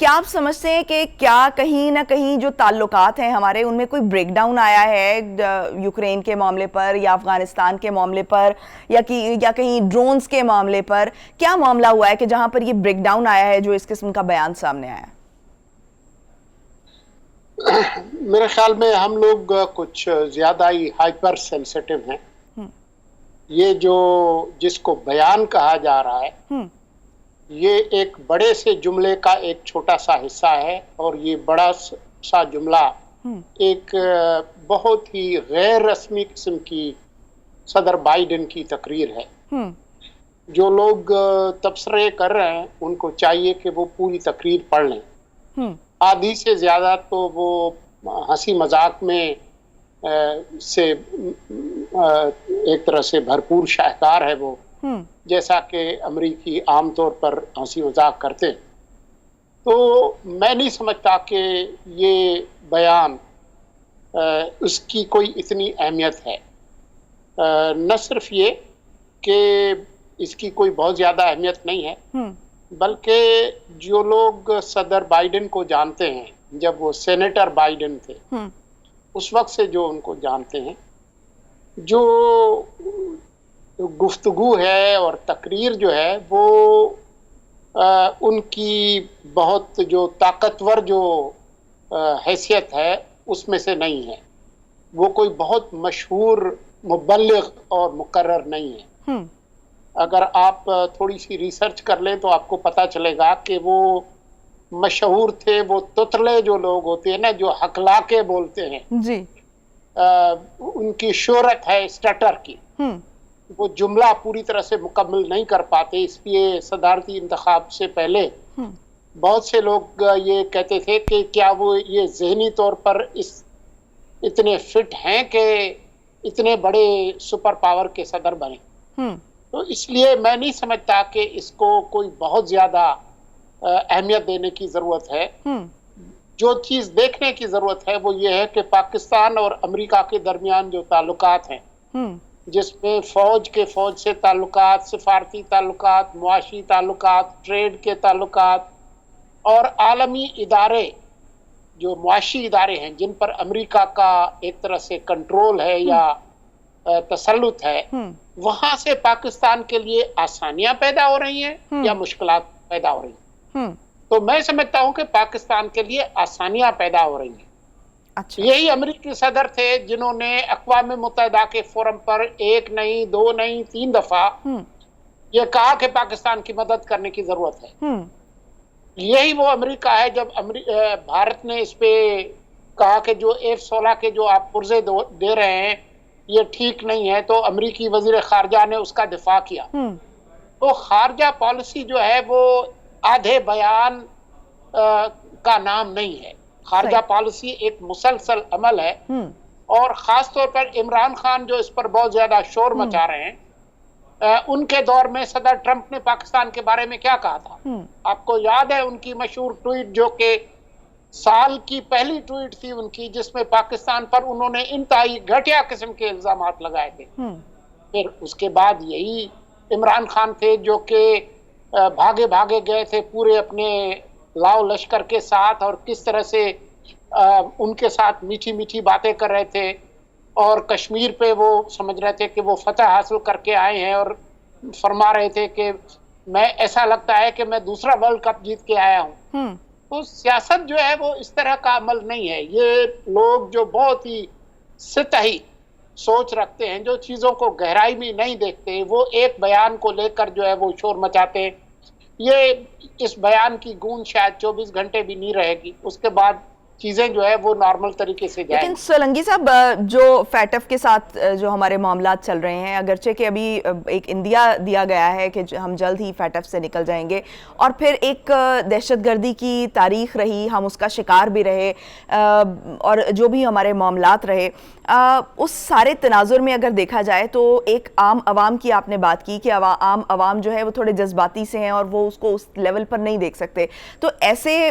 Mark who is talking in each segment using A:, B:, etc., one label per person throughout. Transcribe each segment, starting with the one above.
A: کیا آپ سمجھتے ہیں کہ کیا کہیں نہ کہیں جو تعلقات ہیں ہمارے ان میں کوئی بریک ڈاؤن آیا ہے یوکرین کے معاملے پر یا افغانستان کے معاملے پر یا کہیں ڈرونز کے معاملے پر؟ کیا معاملہ ہوا ہے کہ جہاں پر یہ بریک ڈاؤن آیا ہے جو اس قسم کا بیان سامنے آیا؟
B: میرے خیال میں ہم لوگ کچھ زیادہ ہی ہائپر سینسٹیو ہیں. یہ جس کو بیان کہا جا رہا ہے یہ ایک بڑے سے جملے کا ایک چھوٹا سا حصہ ہے، اور یہ بڑا سا جملہ ایک بہت ہی غیر رسمی قسم کی صدر بائیڈن کی تقریر ہے. جو لوگ تبصرے کر رہے ہیں ان کو چاہیے کہ وہ پوری تقریر پڑھ لیں. آدھی سے زیادہ تو وہ ہنسی مذاق میں سے ایک طرح سے بھرپور شاہکار ہے وہ، جیسا کہ امریکی عام طور پر ہنسی مذاق کرتے. تو میں نہیں سمجھتا کہ یہ بیان اس کی کوئی اتنی اہمیت ہے. نہ صرف یہ کہ اس کی کوئی بہت زیادہ اہمیت نہیں ہے، بلکہ جو لوگ صدر بائیڈن کو جانتے ہیں، جب وہ سینیٹر بائیڈن تھے اس وقت سے جو ان کو جانتے ہیں، جو گفتگو ہے اور تقریر جو ہے وہ ان کی بہت جو طاقتور جو حیثیت ہے اس میں سے نہیں ہے. وہ کوئی بہت مشہور مبلغ اور مقرر نہیں ہے. اگر آپ تھوڑی سی ریسرچ کر لیں تو آپ کو پتہ چلے گا کہ وہ مشہور تھے، وہ تتلے جو لوگ ہوتے ہیں نا، جو ہکلا کے بولتے ہیں،
A: جی
B: ان کی شہرت ہے اسٹٹر کی. وہ جملہ پوری طرح سے مکمل نہیں کر پاتے، اس لیے صدارتی انتخاب سے پہلے بہت سے لوگ یہ کہتے تھے کہ کیا وہ یہ ذہنی طور پر اتنے فٹ ہیں کہ اتنے بڑے سپر پاور کے صدر بنے. تو اس لیے میں نہیں سمجھتا کہ اس کو کوئی بہت زیادہ اہمیت دینے کی ضرورت ہے. جو چیز دیکھنے کی ضرورت ہے وہ یہ ہے کہ پاکستان اور امریکہ کے درمیان جو تعلقات ہیں، جس میں فوج سے تعلقات، سفارتی تعلقات، معاشی تعلقات، ٹریڈ کے تعلقات اور عالمی ادارے، جو معاشی ادارے ہیں جن پر امریکہ کا ایک طرح سے کنٹرول ہے یا تسلط ہے، وہاں سے پاکستان کے لیے آسانیاں پیدا ہو رہی ہیں یا مشکلات پیدا ہو رہی ہیں. تو میں سمجھتا ہوں کہ پاکستان کے لیے آسانیاں پیدا ہو رہی ہیں. یہی امریکی صدر تھے جنہوں نے اقوام متحدہ کے فورم پر 1 نہیں 2 نہیں 3 دفعہ یہ کہا کہ پاکستان کی مدد کرنے کی ضرورت ہے. یہی وہ امریکہ ہے جب بھارت نے اس پہ کہا کہ جو F-16 کے جو آپ پرزے دے رہے ہیں یہ ٹھیک نہیں ہے، تو امریکی وزیر خارجہ نے اس کا دفاع کیا. تو خارجہ پالیسی جو ہے وہ آدھے بیان کا نام نہیں ہے. خارجہ پالیسی ایک مسلسل عمل ہے، اور خاص طور پر عمران خان جو اس پر بہت زیادہ شور مچا رہے ہیں، ان کے دور میں صدر ٹرمپ نے پاکستان کے بارے میں کیا کہا تھا؟ آپ کو یاد ہے ان کی مشہور ٹویٹ، جو کہ سال کی پہلی ٹویٹ تھی ان کی، جس میں پاکستان پر انہوں نے انتہائی گھٹیا قسم کے الزامات لگائے تھے. پھر اس کے بعد یہی عمران خان تھے جو کہ بھاگے گئے تھے پورے اپنے لاؤ لشکر کے ساتھ، اور کس طرح سے ان کے ساتھ میٹھی میٹھی باتیں کر رہے تھے، اور کشمیر پہ وہ سمجھ رہے تھے کہ وہ فتح حاصل کر کے آئے ہیں، اور فرما رہے تھے کہ میں ایسا لگتا ہے کہ میں دوسرا ورلڈ کپ جیت کے آیا ہوں. تو سیاست جو ہے وہ اس طرح کا عمل نہیں ہے. یہ لوگ جو بہت ہی سطحی سوچ رکھتے ہیں، جو چیزوں کو گہرائی میں نہیں دیکھتے، وہ ایک بیان کو لے کر جو ہے وہ شور مچاتے ہیں. یہ اس بیان کی گونج شاید 24 گھنٹے بھی نہیں رہے گی، اس کے بعد چیزیں جو ہے وہ نارمل طریقے سے جائیں.
A: لیکن سولنگی صاحب، جو فیٹف کے ساتھ جو ہمارے معاملات چل رہے ہیں، اگرچہ کہ ابھی ایک اندیا دیا گیا ہے کہ ہم جلد ہی فیٹف سے نکل جائیں گے، اور پھر ایک دہشت گردی کی تاریخ رہی، ہم اس کا شکار بھی رہے، اور جو بھی ہمارے معاملات رہے، اس سارے تناظر میں اگر دیکھا جائے تو ایک عام عوام کی آپ نے بات کی کہ عام عوام جو ہے وہ تھوڑے جذباتی سے ہیں اور وہ اس کو اس لیول پر نہیں دیکھ سکتے، تو ایسے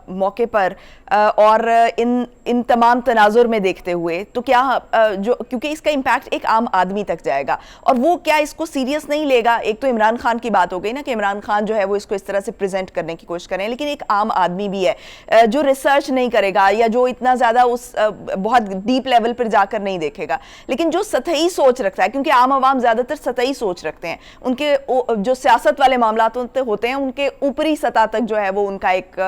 A: موقع پر اور ان تمام تناظر میں دیکھتے ہوئے تو کیا کیونکہ اس کا امپیکٹ ایک عام آدمی تک جائے گا اور وہ کیا اس کو سیریس نہیں لے گا؟ ایک تو عمران خان کی بات ہو گئی نا کہ عمران خان جو ہے وہ اس کو اس طرح سے پریزنٹ کرنے کی کوشش کریں، لیکن ایک عام آدمی بھی ہے جو ریسرچ نہیں کرے گا یا جو اتنا زیادہ اس بہت ڈیپ لیول پر جا کر نہیں دیکھے گا، لیکن جو سطحی سوچ رکھتا ہے، کیونکہ عام عوام زیادہ تر سطحی سوچ رکھتے ہیں، ان کے جو سیاست والے معاملات ہوتے ہیں ان کے اوپری سطح تک جو ہے وہ ان کا ایک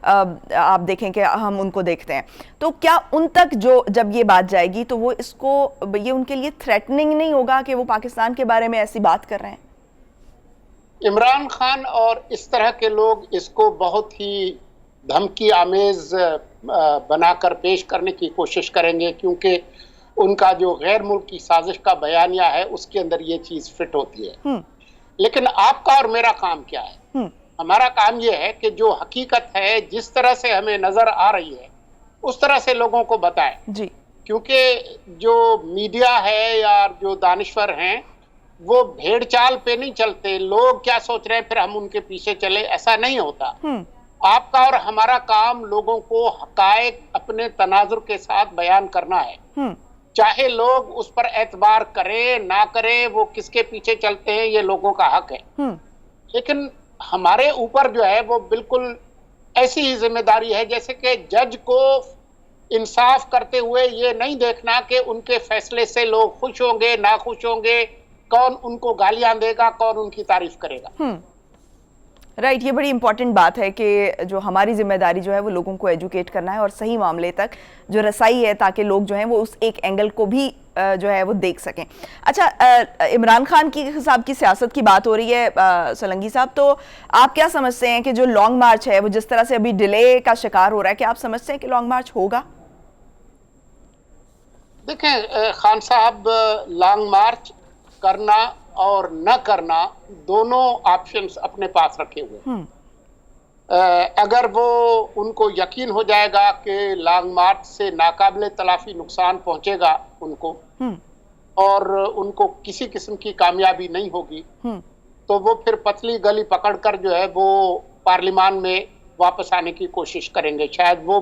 A: آپ دیکھیں کہ ہم ان کو دیکھتے ہیں، تو کیا ان تک جو جب یہ بات جائے گی تو وہ اس کو یہ ان کے لیے تھریٹننگ نہیں ہوگا کہ وہ پاکستان کے بارے میں ایسی بات کر رہے ہیں؟
B: عمران خان اور اس طرح کے لوگ اس کو بہت ہی دھمکی آمیز بنا کر پیش کرنے کی کوشش کریں گے، کیونکہ ان کا جو غیر ملکی سازش کا بیانیہ ہے اس کے اندر یہ چیز فٹ ہوتی ہے۔ لیکن آپ کا اور میرا کام کیا ہے؟ ہمارا کام یہ ہے کہ جو حقیقت ہے جس طرح سے ہمیں نظر آ رہی ہے اس طرح سے لوگوں کو بتائیں، کیونکہ جو میڈیا ہے یا جو دانشور ہیں وہ بھیڑ چال پہ نہیں چلتے، لوگ کیا سوچ رہے ہیں پھر ہم ان کے پیچھے چلے، ایسا نہیں ہوتا۔ آپ کا اور ہمارا کام لوگوں کو حقائق اپنے تناظر کے ساتھ بیان کرنا ہے، چاہے لوگ اس پر اعتبار کریں نہ کریں، وہ کس کے پیچھے چلتے ہیں یہ لوگوں کا حق ہے، لیکن ہمارے اوپر جو ہے وہ بالکل ایسی ہی ذمہ داری ہے جیسے کہ جج کو انصاف کرتے ہوئے یہ نہیں دیکھنا کہ ان کے فیصلے سے لوگ خوش ہوں گے ناخوش ہوں گے، کون ان کو گالیاں دے گا، کون ان کی تعریف کرے گا۔
A: رائٹ، یہ بڑی امپورٹنٹ بات ہے کہ جو ہماری ذمہ داری جو ہے وہ لوگوں کو ایجوکیٹ کرنا ہے اور صحیح معاملے تک جو رسائی ہے تاکہ لوگ جو ہیں وہ اس ایک اینگل کو بھی جو ہے وہ دیکھ سکیں۔ اچھا، عمران خان کی صاحب کی سیاست کی بات ہو رہی ہے سولنگی صاحب، تو آپ کیا سمجھتے ہیں کہ جو لانگ مارچ ہے وہ جس طرح سے ابھی ڈیلے کا شکار ہو رہا ہے، کیا آپ سمجھتے ہیں کہ لانگ مارچ ہوگا؟
B: دیکھیں خان صاحب، لانگ مارچ کرنا اور نہ کرنا دونوں آپشنز اپنے پاس رکھے ہوئے، اگر وہ ان کو یقین ہو جائے گا کہ لانگ مارچ سے ناقابل تلافی نقصان پہنچے گا ان کو اور ان کو کسی قسم کی کامیابی نہیں ہوگی، تو وہ پھر پتلی گلی پکڑ کر جو ہے وہ پارلیمان میں واپس آنے کی کوشش کریں گے۔ شاید وہ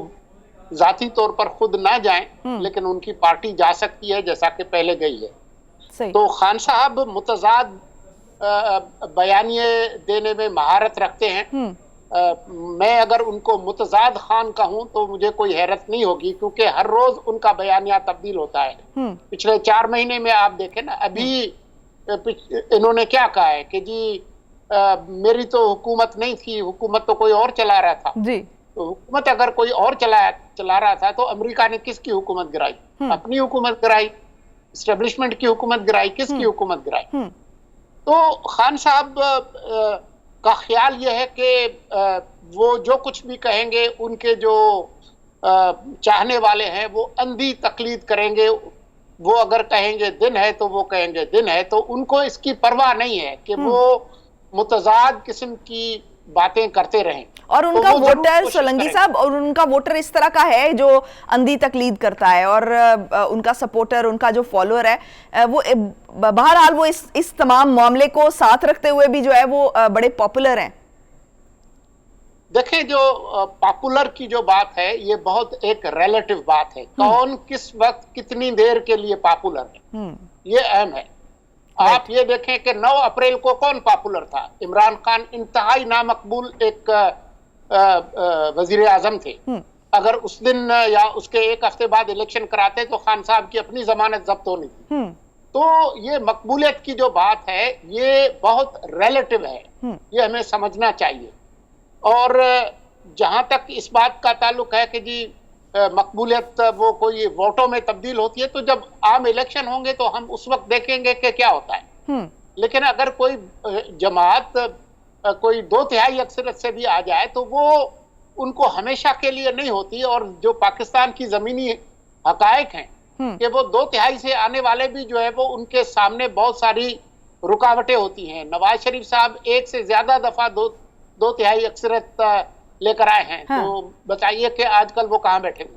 B: ذاتی طور پر خود نہ جائیں لیکن ان کی پارٹی جا سکتی ہے جیسا کہ پہلے گئی ہے۔ تو خان صاحب متضاد بیانیے دینے میں مہارت رکھتے ہیں، میں اگر ان کو متضاد خان کہوں تو مجھے کوئی حیرت نہیں ہوگی، کیونکہ ہر روز ان کا بیانیہ تبدیل ہوتا ہے۔ پچھلے 4 مہینے میں آپ دیکھیں نا، ابھی انہوں نے کیا کہا ہے کہ جی میری تو حکومت نہیں تھی، حکومت تو کوئی اور چلا رہا تھا۔ تو حکومت اگر کوئی اور چلا رہا تھا تو امریکہ نے کس کی حکومت گرائی؟ اپنی حکومت گرائی، اسٹیبلشمنٹ کی حکومت گرائی، کس کی حکومت گرائی؟ تو خان صاحب کا خیال یہ ہے کہ وہ جو کچھ بھی کہیں گے ان کے جو چاہنے والے ہیں وہ اندھی تقلید کریں گے، وہ اگر کہیں گے دن ہے تو وہ کہیں گے دن ہے، تو ان کو اس کی پرواہ نہیں ہے کہ وہ متضاد قسم کی باتیں کرتے رہیں۔
A: اور ان کا ووٹر سولنگی صاحب، اور ان کا ووٹر اس طرح کا ہے جو اندھی تقلید کرتا ہے، اور ان کا سپورٹر، ان کا جو فالوور ہے وہ بہرحال وہ اس تمام معاملے کو ساتھ رکھتے ہوئے بھی جو ہے وہ بڑے پاپولر ہیں۔
B: دیکھیں، جو پاپولر کی جو بات ہے یہ بہت ایک ریلیٹو بات ہے، کون کس وقت کتنی دیر کے لیے پاپولر ہے یہ اہم ہے۔ آپ یہ دیکھیں کہ 9 اپریل کو کون پاپولر تھا؟ عمران خان انتہائی نامقبول ایک وزیر اعظم تھے، اگر اس دن یا اس کے 1 ہفتے بعد الیکشن کراتے تو خان صاحب کی اپنی ضمانت ضبط ہونی تھی۔ تو یہ مقبولیت کی جو بات ہے یہ بہت ریلیٹو ہے، یہ ہمیں سمجھنا چاہیے۔ اور جہاں تک اس بات کا تعلق ہے کہ جی مقبولیت وہ کوئی ووٹوں میں تبدیل ہوتی ہے، تو جب عام الیکشن ہوں گے تو ہم اس وقت دیکھیں گے کہ کیا ہوتا ہے۔ لیکن اگر کوئی جماعت کوئی 2/3 اکثریت سے بھی آ جائے تو وہ ان کو ہمیشہ کے لیے نہیں ہوتی، اور جو پاکستان کی زمینی حقائق ہیں کہ وہ 2/3 سے آنے والے بھی جو ہے وہ ان کے سامنے بہت ساری رکاوٹیں ہوتی ہیں۔ نواز شریف صاحب 1 سے زیادہ دفعہ 2/3 اکثریت لے کر آئے ہیں، تو بتائیے کہ آج کل وہ کہاں بیٹھے ہوئے؟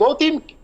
B: 2-3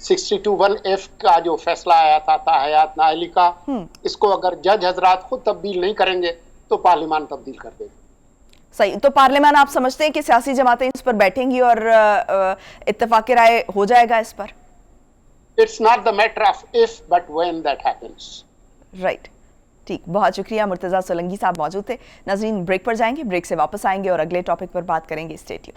B: 62(1)(f کا جو فیصلہ آیا تھا حیات نااہلی کا، اس کو اگر جج حضرات خود تبدیل نہیں کریں گے تو پارلیمان تبدیل کر دے گا.
A: صحیح. تو پارلیمان آپ سمجھتے ہیں کہ سیاسی جماعتیں اس پر بیٹھیں گی اور اتفاق رائے ہو جائے گا اس پر؟
B: It's not the matter of if but when that happens.
A: Right. ٹھیک، بہت شکریہ. مرتضیٰ سولنگی صاحب موجود تھے. ناظرین بریک پر جائیں گے، بریک سے واپس آئیں گے اور اگلے ٹاپک پر بات کریں گے. Stay tune.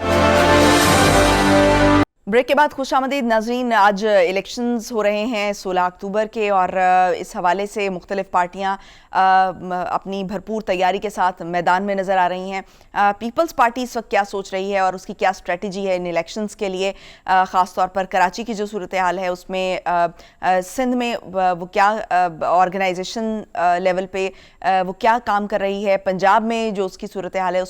A: بریک کے بعد خوش آمدید ناظرین. آج الیکشنز ہو رہے ہیں 16 اکتوبر کے، اور اس حوالے سے مختلف پارٹیاں اپنی بھرپور تیاری کے ساتھ میدان میں نظر آ رہی ہیں. پیپلز پارٹی اس وقت کیا سوچ رہی ہے اور اس کی کیا اسٹریٹجی ہے ان الیکشنز کے لیے، خاص طور پر کراچی کی جو صورتحال ہے اس میں، سندھ میں وہ کیا آرگنائزیشن لیول پہ وہ کیا کام کر رہی ہے، پنجاب میں جو اس کی صورتحال ہے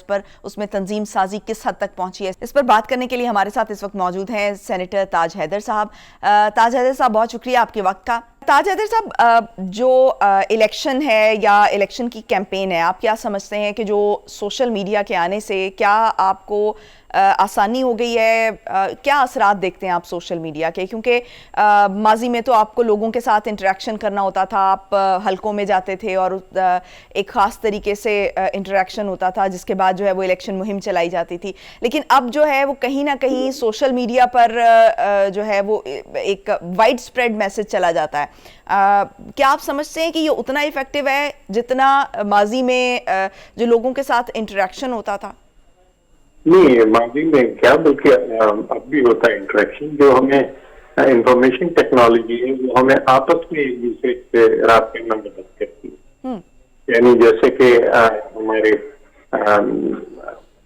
A: اس میں تنظیم سازی کس حد تک پہنچی ہے. اس پر بات کرنے کے لیے ہمارے ساتھ اس وقت موجود ہیں سینیٹر تاج حیدر صاحب. تاج حیدر صاحب بہت شکریہ آپ کے وقت کا. تاج حیدر صاحب، جو الیکشن ہے یا الیکشن کی کیمپین ہے، آپ کیا سمجھتے ہیں کہ جو سوشل میڈیا کے آنے سے کیا آپ کو آسانی ہو گئی ہے؟ کیا اثرات دیکھتے ہیں آپ سوشل میڈیا کے؟ کیونکہ ماضی میں تو آپ کو لوگوں کے ساتھ انٹریکشن کرنا ہوتا تھا، آپ حلقوں میں جاتے تھے اور ایک خاص طریقے سے انٹریکشن ہوتا تھا، جس کے بعد جو ہے وہ الیکشن مہم چلائی جاتی تھی. لیکن اب جو ہے وہ کہیں نہ کہیں سوشل میڈیا پر جو ہے وہ ایک وائڈ اسپریڈ میسج چلا جاتا ہے. کیا آپ سمجھتے ہیں کہ یہ اتنا افیکٹو ہے جتنا ماضی میں جو لوگوں کے ساتھ انٹریکشن ہوتا تھا؟
C: نہیں، ماضی میں کیا، بلکہ اب بھی ہوتا ہے انٹریکشن. جو ہمیں انفارمیشن ٹیکنالوجی ہے وہ ہمیں آپس میں ایک دوسرے سے رابطے میں مدد کرتی ہے. یعنی جیسے کہ ہمارے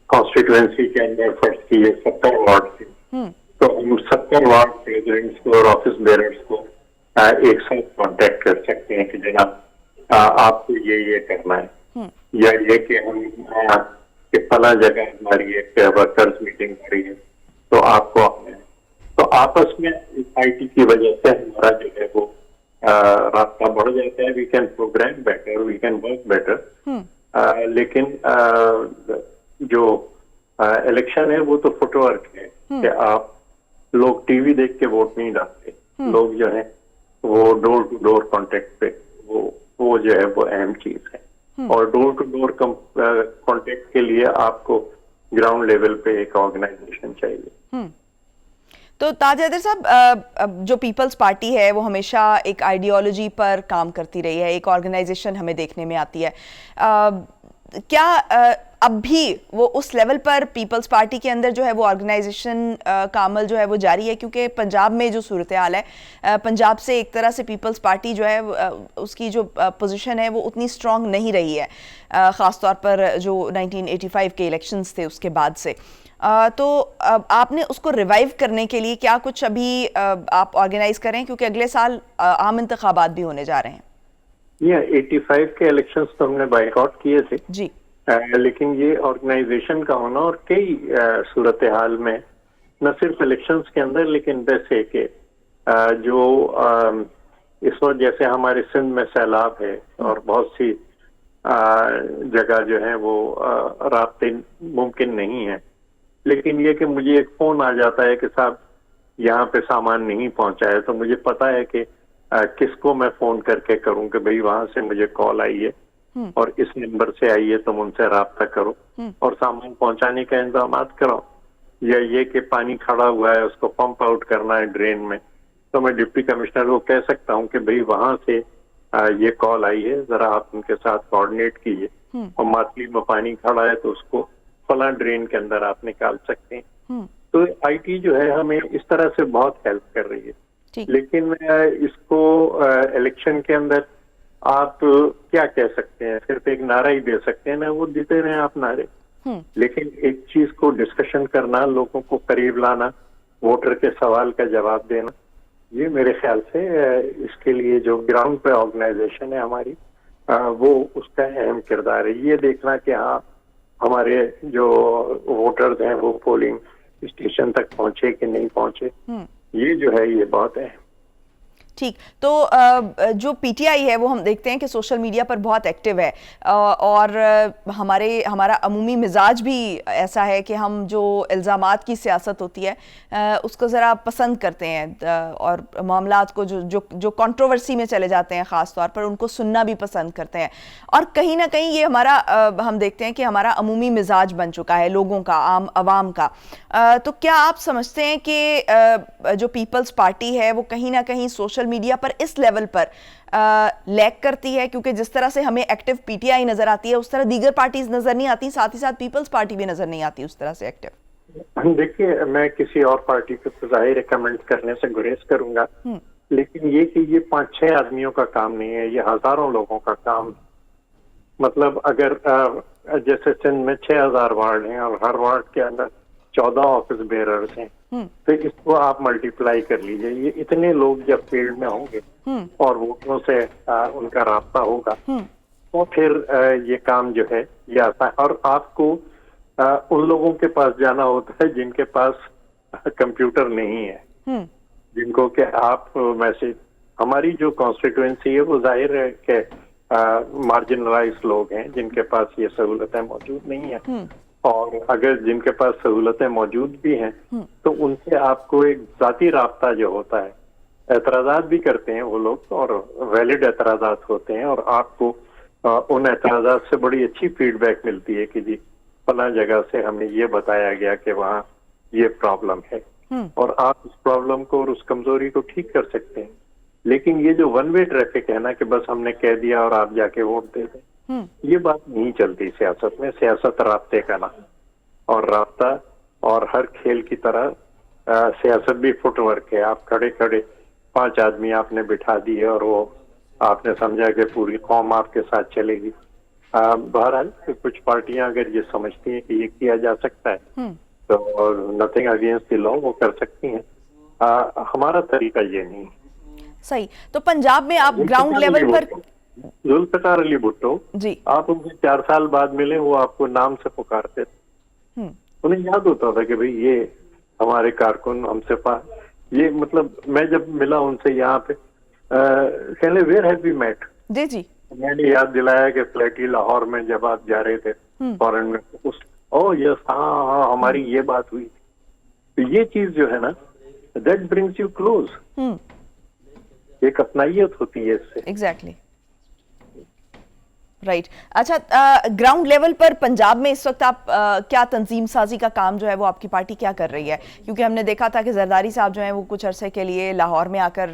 C: کانسٹیٹوئنسی کے اندر فرض کیے 70 وارڈ تھے، تو ہم 70 وارڈ پریزیڈنٹس کو اور آفس بیئررس کو ایک ساتھ کانٹیکٹ کر سکتے ہیں کہ جناب آپ کو یہ کرنا ہے، یا یہ کہ ہم کہ فلاں جگہ ہماری ایک ورکرز میٹنگ ہو رہی ہے تو آپ کو آنا ہے. تو آپس میں آئی ٹی کی وجہ سے ہمارا جو ہے وہ رابطہ بڑھ جاتا ہے. We can program better, we can work better. لیکن جو الیکشن ہے وہ تو فٹ ورک ہے کہ آپ لوگ ٹی وی دیکھ کے ووٹ نہیں ڈالتے. لوگ جو ہے وہ ڈور ٹو ڈور کانٹیکٹ پہ وہ جو ہے وہ اہم چیز ہے. اور ڈور ٹو ڈور کانٹیکٹ کے لیے آپ کو گراؤنڈ لیول پہ ایک آرگنائزیشن چاہیے.
A: تو تاج حیدر صاحب، جو پیپلز پارٹی ہے وہ ہمیشہ ایک آئیڈیالوجی پر کام کرتی رہی ہے، ایک آرگنائزیشن ہمیں دیکھنے میں آتی ہے. کیا اب بھی وہ اس لیول پر پیپلز پارٹی کے اندر جو ہے وہ آرگنائزیشن کا عمل جو ہے وہ جاری ہے؟ کیونکہ پنجاب میں جو صورتحال ہے، پنجاب سے ایک طرح سے پیپلز پارٹی جو ہے اس کی جو پوزیشن ہے وہ اتنی اسٹرانگ نہیں رہی ہے، خاص طور پر جو 1985 کے الیکشنز تھے اس کے بعد سے. تو آپ نے اس کو ریوائیو کرنے کے لیے کیا کچھ ابھی آپ آرگنائز کریں، کیونکہ اگلے سال عام انتخابات بھی ہونے جا رہے ہیں؟
C: یہ 85 کے الیکشنز تو ہم نے بائیک آؤٹ کیے تھے
A: جی،
C: لیکن یہ آرگنائزیشن کا ہونا اور کئی صورتحال میں نہ صرف الیکشنز کے اندر، لیکن ویسے کہ جو اس وقت جیسے ہمارے سندھ میں سیلاب ہے اور بہت سی جگہ جو ہے وہ رابطے ممکن نہیں ہیں، لیکن یہ کہ مجھے ایک فون آ جاتا ہے کہ صاحب یہاں پہ سامان نہیں پہنچا ہے، تو مجھے پتا ہے کہ کس کو میں فون کر کے کروں کہ بھئی وہاں سے مجھے کال آئی ہے اور اس نمبر سے آئی ہے، تم ان سے رابطہ کرو اور سامان پہنچانے کا انتظامات کرو. یا یہ کہ پانی کھڑا ہوا ہے اس کو پمپ آؤٹ کرنا ہے ڈرین میں، تو میں ڈپٹی کمشنر کو کہہ سکتا ہوں کہ بھئی وہاں سے یہ کال آئی ہے، ذرا آپ ان کے ساتھ کوآرڈینیٹ کیجیے، اور ماتلی میں پانی کھڑا ہے تو اس کو فلاں ڈرین کے اندر آپ نکال سکتے ہیں. تو آئی ٹی جو ہے ہمیں اس طرح سے بہت ہیلپ کر رہی ہے. لیکن اس کو الیکشن کے اندر آپ کیا کہہ سکتے ہیں؟ صرف ایک نعرہ ہی دے سکتے ہیں نا، وہ دیتے رہے آپ نعرے، لیکن ایک چیز کو ڈسکشن کرنا، لوگوں کو قریب لانا، ووٹر کے سوال کا جواب دینا، یہ میرے خیال سے اس کے لیے جو گراؤنڈ پہ آرگنائزیشن ہے ہماری، وہ اس کا اہم کردار ہے. یہ دیکھنا کہ ہاں ہمارے جو ووٹرز ہیں وہ پولنگ اسٹیشن تک پہنچے کہ نہیں پہنچے، یہ جو ہے یہ بہت اہم.
A: ٹھیک. تو جو پی ٹی آئی ہے وہ ہم دیکھتے ہیں کہ سوشل میڈیا پر بہت ایکٹیو ہے اور ہمارا عمومی مزاج بھی ایسا ہے کہ ہم جو الزامات کی سیاست ہوتی ہے اس کو ذرا پسند کرتے ہیں اور معاملات کو جو کنٹروورسی میں چلے جاتے ہیں خاص طور پر ان کو سننا بھی پسند کرتے ہیں. اور کہیں نہ کہیں یہ ہمارا ہم دیکھتے ہیں کہ ہمارا عمومی مزاج بن چکا ہے لوگوں کا, عام عوام کا. تو کیا آپ سمجھتے ہیں کہ جو پیپلز پارٹی ہے وہ کہیں نہ کہیں سوشل میڈیا پر اس لیول پر لیک کرتی ہے, کیونکہ جس طرح سے ہمیں ایکٹیو پی ٹی آئی نظر آتی ہے اس طرح دیگر پارٹیز نظر نہیں آتی, ساتھ ہی ساتھ پیپلز پارٹی بھی نظر نہیں آتی اس طرح سے ایکٹیو؟
C: دیکھیے, میں کسی اور پارٹی کو ظاہر کمنٹ کرنے سے گریز کروں گا, لیکن یہ کہ یہ 5-6 آدمیوں کا کام نہیں ہے, یہ ہزاروں لوگوں کا کام. مطلب اگر جیسے سندھ میں 6000 وارڈ ہیں اور ہر وارڈ کے اندر 14 آفس بیررز ہیں, تو اس کو آپ ملٹیپلائی کر لیجئے. یہ اتنے لوگ جب فیلڈ میں ہوں گے اور ووٹروں سے ان کا رابطہ ہوگا تو پھر یہ کام جو ہے یہ آتا ہے. اور آپ کو ان لوگوں کے پاس جانا ہوتا ہے جن کے پاس کمپیوٹر نہیں ہے, جن کو کہ آپ میسج, ہماری جو کانسٹیٹوئنسی ہے وہ ظاہر ہے کہ مارجنلائز لوگ ہیں جن کے پاس یہ سہولتیں موجود نہیں ہیں, اور اگر جن کے پاس سہولتیں موجود بھی ہیں تو ان سے آپ کو ایک ذاتی رابطہ جو ہوتا ہے, اعتراضات بھی کرتے ہیں وہ لوگ اور ویلڈ اعتراضات ہوتے ہیں, اور آپ کو ان اعتراضات سے بڑی اچھی فیڈ بیک ملتی ہے کہ جی فلاں جگہ سے ہمیں یہ بتایا گیا کہ وہاں یہ پرابلم ہے, اور آپ اس پرابلم کو اور اس کمزوری کو ٹھیک کر سکتے ہیں. لیکن یہ جو ون وے ٹریفک ہے نا کہ بس ہم نے کہہ دیا اور آپ جا کے ووٹ دے دیں, یہ بات نہیں چلتی سیاست میں. سیاست رابطے کا نام, اور رابطہ اور ہر کھیل کی طرح سیاست بھی فٹ ورک ہے. آپ کھڑے کھڑے 5 آدمی آپ نے بٹھا دیے اور وہ آپ نے سمجھا کہ پوری قوم آپ کے ساتھ چلے گی. بہرحال کچھ پارٹیاں اگر یہ سمجھتی ہیں کہ یہ کیا جا سکتا ہے تو نتھنگ اگینسٹ دی لا, وہ کر سکتی ہیں. ہمارا طریقہ یہ نہیں.
A: صحیح. تو پنجاب میں آپ گراؤنڈ لیول پر
C: ذوالفقار علی بھٹو,
A: جی
C: آپ ان سے 4 سال بعد ملے, وہ آپ کو نام سے پکارتے تھے, انہیں یاد ہوتا تھا کہ بھئی یہ ہمارے کارکن ہم سے یہ مطلب میں جب ملا ان سے یہاں پہ کہنے ویئر ہیو وی میٹ,
A: جی جی
C: میں نے یاد دلایا کہ فلیٹی لاہور میں جب آپ جا رہے تھے فورن میں, یس ہاں ہماری یہ بات ہوئی. تو یہ چیز جو ہے نا دیٹ برنگس یو کلوز, ایک اپنائیت ہوتی ہے اس سے.
A: Exactly right. اچھا, گراؤنڈ لیول پر پنجاب میں اس وقت آپ کیا تنظیم سازی کا کام جو ہے وہ آپ کی پارٹی کیا کر رہی ہے؟ کیونکہ ہم نے دیکھا تھا کہ زرداری صاحب جو ہیں وہ کچھ عرصے کے لیے لاہور میں آ کر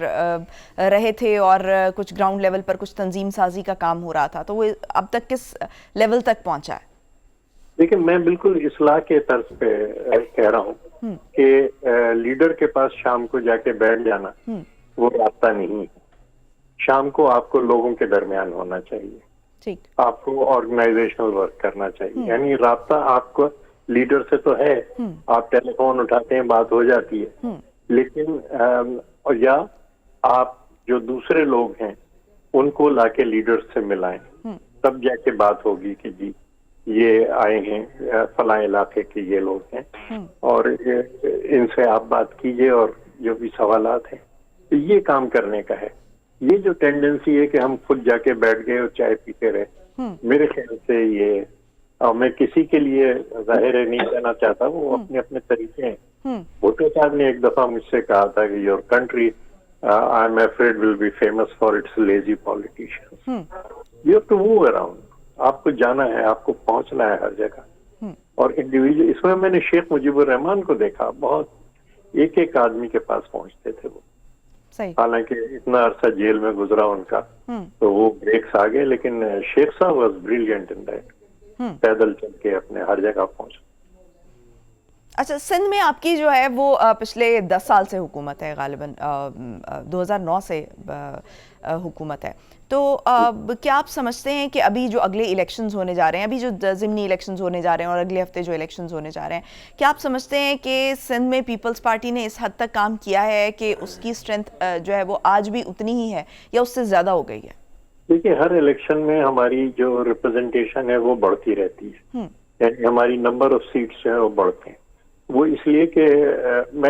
A: رہے تھے اور کچھ گراؤنڈ لیول پر کچھ تنظیم سازی کا کام ہو رہا تھا, تو وہ اب تک کس لیول تک پہنچا ہے؟
C: لیکن میں بالکل اصلاح کے طرز پہ کہہ رہا ہوں کہ لیڈر کے پاس شام کو جا کے بیٹھ جانا وہ رابطہ نہیں ہے. شام کو آپ کو لوگوں کے درمیان ہونا چاہیے, آپ کو آرگنائزیشنل ورک کرنا چاہیے. یعنی رابطہ آپ کو لیڈر سے تو ہے, آپ ٹیلی فون اٹھاتے ہیں بات ہو جاتی ہے, لیکن یا آپ جو دوسرے لوگ ہیں ان کو لا کے لیڈر سے ملائیں, تب جا کے بات ہوگی کہ جی یہ آئے ہیں فلاں علاقے کے یہ لوگ ہیں اور ان سے آپ بات کیجئے اور جو بھی سوالات ہیں. یہ کام کرنے کا ہے. یہ جو ٹینڈنسی ہے کہ ہم خود جا کے بیٹھ گئے اور چائے پیتے رہے, میرے خیال سے یہ میں کسی کے لیے ظاہر نہیں کہنا چاہتا, وہ اپنے اپنے طریقے ہیں. بھٹو صاحب نے ایک دفعہ مجھ سے کہا تھا کہ your country I am afraid will be famous for its lazy politicians. You have to move around, آپ کو جانا ہے, آپ کو پہنچنا ہے ہر جگہ. اور انڈیویجل اس میں نے شیخ مجیب الرحمان کو دیکھا, بہت ایک آدمی کے پاس پہنچتے تھے وہ, حالانکہ اتنا عرصہ جیل میں گزرا ان کا تو وہ بریکس آ گئے, لیکن شیخ صاحب واز بریلینٹ ان دیٹ, پیدل چل کے اپنے ہر جگہ پہنچ.
A: اچھا, سندھ میں آپ کی جو ہے وہ پچھلے 10 سال سے حکومت ہے, غالباً 2009 سے حکومت ہے, تو کیا آپ سمجھتے ہیں کہ ابھی جو اگلے الیکشنز ہونے جا رہے ہیں, ابھی جو ضمنی الیکشنز ہونے جا رہے ہیں اور اگلے ہفتے جو الیکشنز ہونے جا رہے ہیں, کیا آپ سمجھتے ہیں کہ سندھ میں پیپلز پارٹی نے اس حد تک کام کیا ہے کہ اس کی اسٹرینتھ جو ہے وہ آج بھی اتنی ہی ہے یا اس سے زیادہ ہو گئی ہے؟
C: دیکھیے, ہر الیکشن میں ہماری جو ریپرزنٹیشن ہے وہ بڑھتی رہتی ہے, یعنی ہماری نمبر آف سیٹس جو ہے وہ بڑھتے ہیں. وہ اس لیے کہ میں